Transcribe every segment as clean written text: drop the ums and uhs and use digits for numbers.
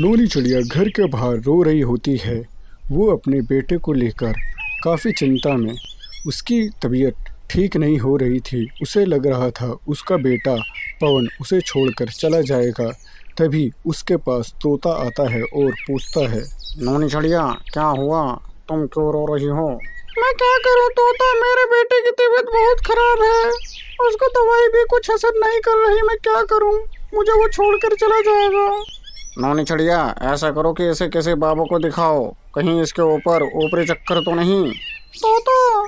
नूनी चिड़िया घर के बाहर रो रही होती है। वो अपने बेटे को लेकर काफ़ी चिंता में। उसकी तबीयत ठीक नहीं हो रही थी। उसे लग रहा था उसका बेटा पवन उसे छोड़कर चला जाएगा। तभी उसके पास तोता आता है और पूछता है, नूनी चिड़िया क्या हुआ, तुम क्यों रो रही हो? मैं क्या करूं तोता, मेरे बेटे की तबीयत बहुत खराब है। उसको दवाई भी कुछ असर नहीं कर रही। मैं क्या करूं, मुझे वो छोड़कर चला जाएगा। नूनी चिड़िया ऐसा करो कि इसे किसी बाबा को दिखाओ, कहीं इसके ऊपर ऊपरी चक्कर तो नहीं। तोता,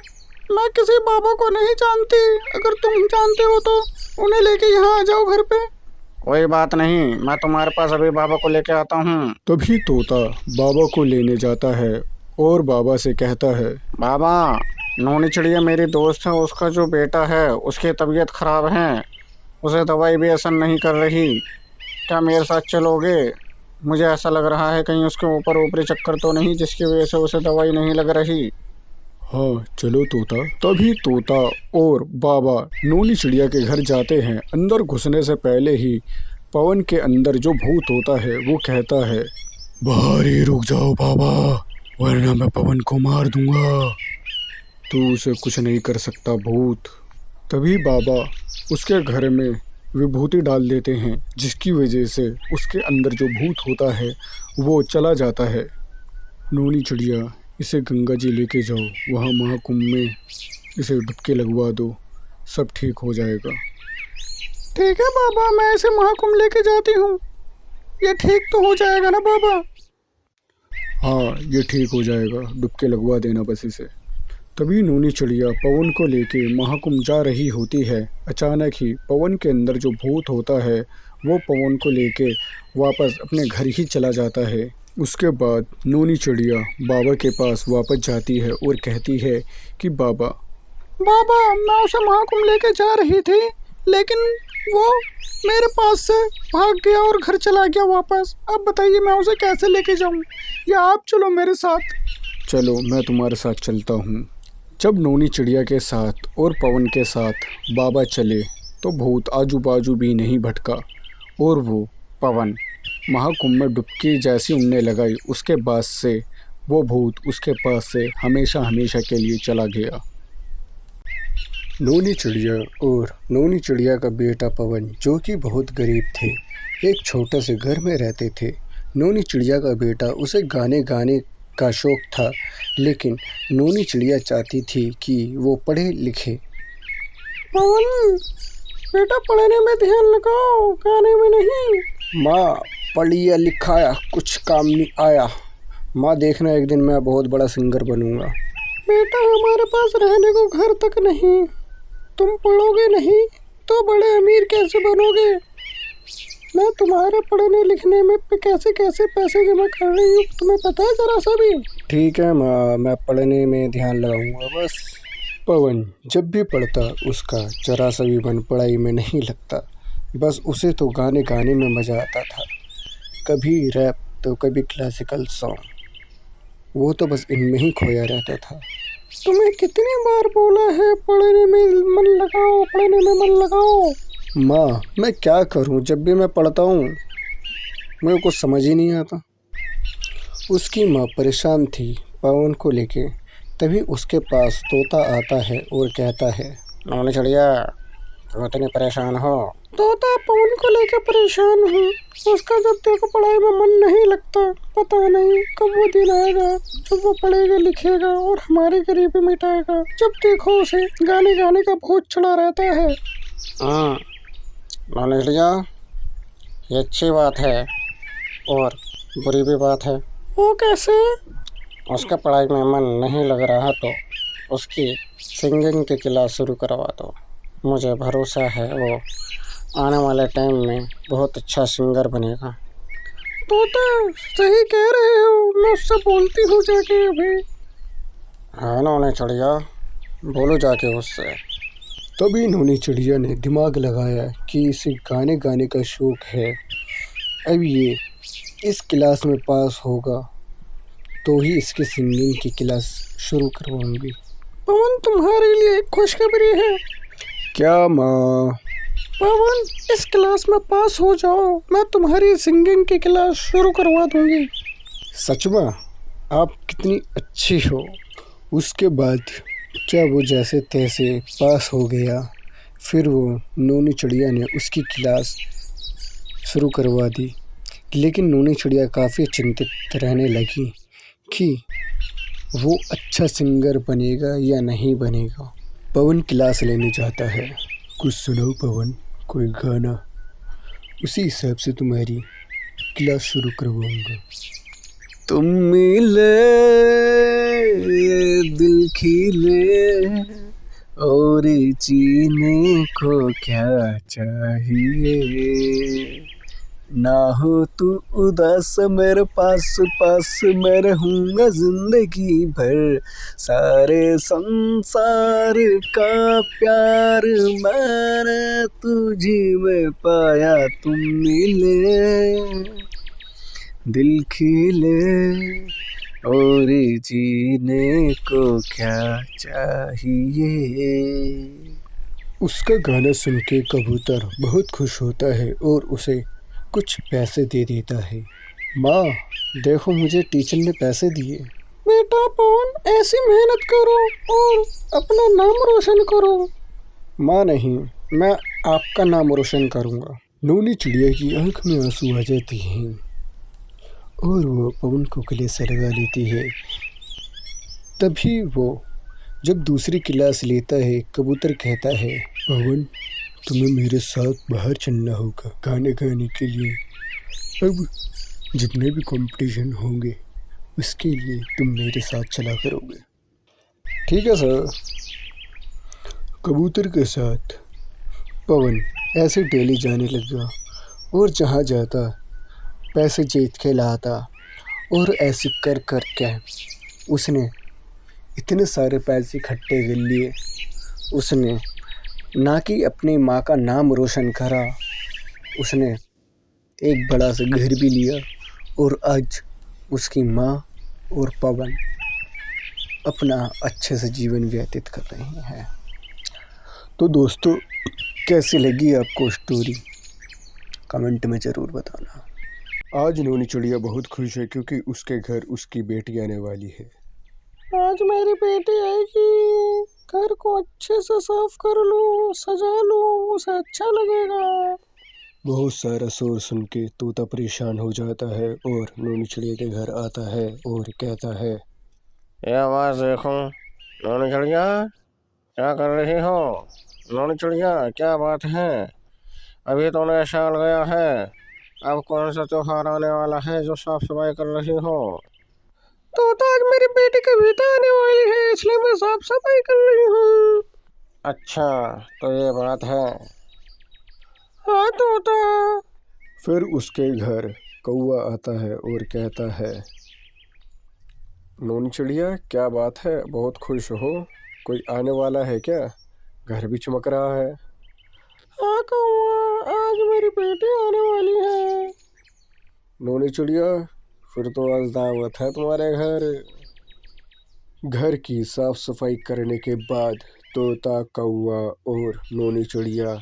मैं किसी बाबा को नहीं जानती। अगर तुम जानते हो तो उन्हें लेके यहाँ आ जाओ घर पे। कोई बात नहीं, मैं तुम्हारे पास अभी बाबा को लेके आता हूँ। तभी तोता बाबा को लेने जाता है और बाबा से कहता है, बाबा, नूनी चिड़िया मेरी दोस्त है, उसका जो बेटा है उसकी तबीयत खराब है, उसे दवाई भी असर नहीं कर रही। क्या मेरे साथ चलोगे? मुझे ऐसा लग रहा है कहीं उसके ऊपर ऊपरी चक्कर तो नहीं जिसकी वजह से उसे दवाई नहीं लग रही। हाँ चलो तोता। तभी तोता और बाबा नूनी चिड़िया के घर जाते हैं। अंदर घुसने से पहले ही पवन के अंदर जो भूत होता है वो कहता है, बाहर ही रुक जाओ बाबा, वरना मैं पवन को मार दूंगा। तू उसे कुछ नहीं कर सकता भूत। तभी बाबा उसके घर में विभूति डाल देते हैं, जिसकी वजह से उसके अंदर जो भूत होता है वो चला जाता है। नूनी चिड़िया, इसे गंगा जी लेके जाओ, वहाँ महाकुंभ में इसे डुबकी लगवा दो, सब ठीक हो जाएगा। ठीक है बाबा, मैं इसे महाकुंभ लेके जाती हूँ। ये ठीक तो हो जाएगा ना बाबा? हाँ ये ठीक हो जाएगा, डुबके लगवा देना बस इसे। तभी नूनी चिड़िया पवन को लेके महाकुंभ जा रही होती है। अचानक ही पवन के अंदर जो भूत होता है वो पवन को लेके वापस अपने घर ही चला जाता है। उसके बाद नूनी चिड़िया बाबा के पास वापस जाती है और कहती है कि बाबा मैं उसे महाकुंभ लेके जा रही थी, लेकिन वो मेरे पास से भाग गया और घर चला गया वापस। अब बताइए मैं उसे कैसे लेके जाऊं, या आप चलो मेरे साथ। चलो मैं तुम्हारे साथ चलता हूँ। जब नूनी चिड़िया के साथ और पवन के साथ बाबा चले तो भूत आजू बाजू भी नहीं भटका और वो पवन महाकुंभ में डुबकी जैसी उड़ने लगाई, उसके बाद से वो भूत उसके पास से हमेशा हमेशा के लिए चला गया। नूनी चिड़िया और नूनी चिड़िया का बेटा पवन, जो कि बहुत गरीब थे, एक छोटे से घर में रहते थे। नूनी चिड़िया का बेटा, उसे गाने गाने का शौक था, लेकिन नूनी चिड़िया चाहती थी कि वो पढ़े लिखे। पवन बेटा, पढ़ने में ध्यान लगाओ, गाने में नहीं। माँ, पढ़िया लिखाया कुछ काम नहीं आया। माँ देखना, एक दिन मैं बहुत बड़ा सिंगर बनूंगा। बेटा, हमारे पास रहने को घर तक नहीं, तुम पढ़ोगे नहीं तो बड़े अमीर कैसे बनोगे? मैं तुम्हारे पढ़ने लिखने में कैसे कैसे पैसे जमा कर रही हूँ, तुम्हें पता है जरा सा भी? ठीक है माँ, मैं पढ़ने में ध्यान लगाऊंगा बस। पवन जब भी पढ़ता उसका जरा सा भी मन पढ़ाई में नहीं लगता। बस उसे तो गाने गाने में मज़ा आता था, कभी रैप तो कभी क्लासिकल सॉन्ग, वो तो बस इनमें ही खोया रहता था। तुम्हें कितनी बार बोला है पढ़ने में मन लगाओ, पढ़ने में मन लगाओ। माँ मैं क्या करूँ, जब भी मैं पढ़ता हूँ मेरे को समझ ही नहीं आता। उसकी माँ परेशान थी पवन को लेके। तभी उसके पास तोता आता है और कहता है, नूनी चिड़िया तुम इतनी परेशान हो? तोता, पवन को लेके परेशान हूँ। उसका जब देखो पढ़ाई में मन नहीं लगता, पता नहीं कब वो दिन आएगा जब वो पढ़ेगा लिखेगा और हमारी गरीबी मिटाएगा। जब देखो उसे गाने गाने का भूत चढ़ा रहता है। नूनी चिड़िया, ये अच्छी बात है और बुरी भी बात है। वो कैसे? उसका पढ़ाई में मन नहीं लग रहा तो उसकी सिंगिंग की क्लास शुरू करवा दो। मुझे भरोसा है वो आने वाले टाइम में बहुत अच्छा सिंगर बनेगा। तोता सही कह रहे हो, मैं उससे बोलती हूँ जाके अभी। हाँ नूनी चिड़िया, बोलो जाके उससे। तभी नूनी चिड़िया ने दिमाग लगाया कि इसे गाने गाने का शौक है, अब ये इस क्लास में पास होगा तो ही इसकी सिंगिंग की क्लास शुरू करवाऊंगी। पवन, तुम्हारे लिए एक खुशखबरी है। क्या माँ? पवन, इस क्लास में पास हो जाओ, मैं तुम्हारी सिंगिंग की क्लास शुरू करवा दूंगी। सच में आप कितनी अच्छी हो। उसके बाद क्या वो जैसे तैसे पास हो गया। फिर वो नूनी चिड़िया ने उसकी क्लास शुरू करवा दी। लेकिन नूनी चिड़िया काफ़ी चिंतित रहने लगी कि वो अच्छा सिंगर बनेगा या नहीं बनेगा। पवन क्लास लेने जाता है। कुछ सुनाओ पवन, कोई गाना, उसी हिसाब से तुम्हारी क्लास शुरू करवाऊंगा। तुम मिले दिल खिले और जीने को क्या चाहिए, ना हो तू उदास मेरे पास पास मैं रहूँगा जिंदगी भर। सारे संसार का प्यार मैंने तुझी में पाया, तुम मिले दिल खिले और जीने को क्या चाहिए। उसका गाना सुन के कबूतर बहुत खुश होता है और उसे कुछ पैसे दे देता है। माँ देखो, मुझे टीचर ने पैसे दिए। बेटा पवन, ऐसी मेहनत करो और अपना नाम रोशन करो। माँ नहीं, मैं आपका नाम रोशन करूँगा। नूनी चिड़िया की आंख में आंसू आ जाते हैं और वो पवन को गले से लगा लेती है। तभी वो जब दूसरी क्लास लेता है, कबूतर कहता है, पवन तुम्हें मेरे साथ बाहर चलना होगा गाने गाने के लिए। अब जितने भी कंपटीशन होंगे उसके लिए तुम मेरे साथ चला करोगे। ठीक है सर। कबूतर के साथ पवन ऐसे डेली जाने लगा और जहाँ जाता पैसे जीत के लाता और ऐसे कर कर के उसने इतने सारे पैसे इकट्ठे कर लिए। उसने ना कि अपनी माँ का नाम रोशन करा, उसने एक बड़ा सा घर भी लिया और आज उसकी माँ और पवन अपना अच्छे से जीवन व्यतीत कर रहे हैं। तो दोस्तों, कैसी लगी आपको स्टोरी, कमेंट में ज़रूर बताना। आज नूनी चिड़िया बहुत खुश है क्योंकि उसके घर उसकी बेटी आने वाली है। आज मेरी बेटी आएगी, घर को अच्छे से साफ कर लो, सजा लो, उसे अच्छा लगेगा। बहुत सारा शोर सुन के तोता परेशान हो जाता है और नूनी चिड़िया के घर आता है और कहता है, ये आवाज़ देखो, नूनी चिड़िया क्या कर रही हो? नूनी चिड़िया क्या बात है? अभी तो नया साल गया है, अब कौन सा त्योहार आने वाला है जो साफ सफाई कर रही हो? तो आज मेरी बेटी की बेटा आने वाली है, इसलिए मैं साफ सफाई कर रही हूँ। अच्छा, तो ये बात है। हाँ तोता। फिर उसके घर कौवा आता है और कहता है, नूनी चिड़िया क्या बात है, बहुत खुश हो, कोई आने वाला है क्या? घर भी चमक रहा है। हाँ कौवा, आज मेरी बेटी आने वाली है। नूनी चिड़िया फिर तो आज दावत है तुम्हारे घर। घर की साफ सफाई करने के बाद तोता, कौवा और नूनी चिड़िया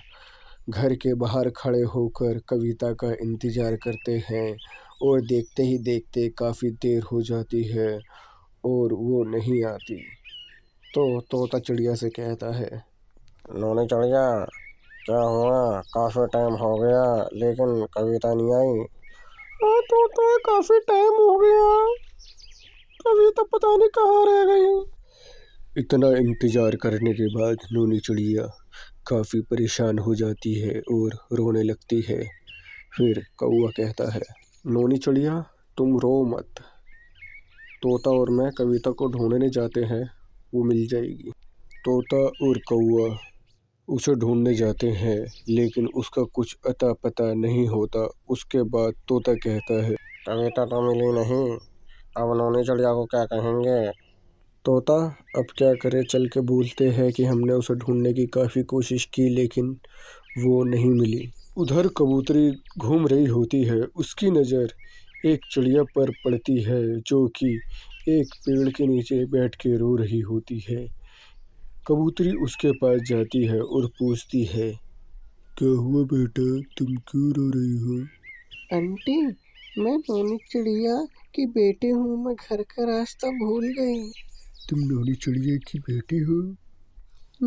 घर के बाहर खड़े होकर कविता का इंतज़ार करते हैं और देखते ही देखते काफ़ी देर हो जाती है और वो नहीं आती। तो तोता चिड़िया से कहता है, नूनी चिड़िया क्या हुआ, काफ़ी टाइम हो गया लेकिन कविता नहीं आई। हाँ तोता, काफी टाइम हो गया, अभी तो पता नहीं कहाँ रह गई। इतना इंतज़ार करने के बाद नूनी चिड़िया काफ़ी परेशान हो जाती है और रोने लगती है। फिर कौवा कहता है, नूनी चिड़िया तुम रो मत, तोता और मैं कविता को ढूंढने जाते हैं, वो मिल जाएगी। तोता और कौवा उसे ढूंढने जाते हैं लेकिन उसका कुछ अता पता नहीं होता। उसके बाद तोता कहता है, कविता तो मिली नहीं, अब नूनी चिड़िया को क्या कहेंगे? तोता अब क्या करे, चल के बोलते हैं कि हमने उसे ढूंढने की काफ़ी कोशिश की लेकिन वो नहीं मिली। उधर कबूतरी घूम रही होती है, उसकी नज़र एक चिड़िया पर पड़ती है जो कि एक पेड़ के नीचे बैठ के रो रही होती है। कबूतरी उसके पास जाती है और पूछती है, क्या हुआ बेटा, तुम क्यों रो रही हो? आंटी, मैं नोनी चिड़िया की बेटी हूँ। मैं घर का रास्ता भूल गई। तुम नोनी चिड़िया की बेटी हो?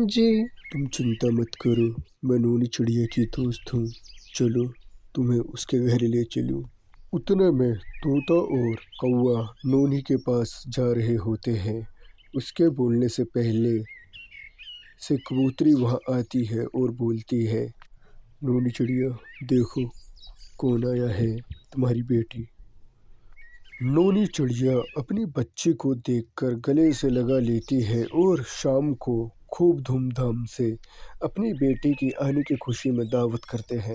जी। तुम चिंता मत करो, मैं नोनी चिड़िया की दोस्त हूँ। चलो तुम्हें उसके घर ले चलूँ। उतने में तोता और कौवा नोनी के पास जा रहे होते हैं। उसके बोलने से पहले से कबूतरी वहाँ आती है और बोलती है, नोनी चिड़िया देखो कौन आया है, तुम्हारी बेटी। नोनी चिड़िया अपनी बच्ची को देखकर गले से लगा लेती है और शाम को खूब धूमधाम से अपनी बेटी की आने की खुशी में दावत करते हैं।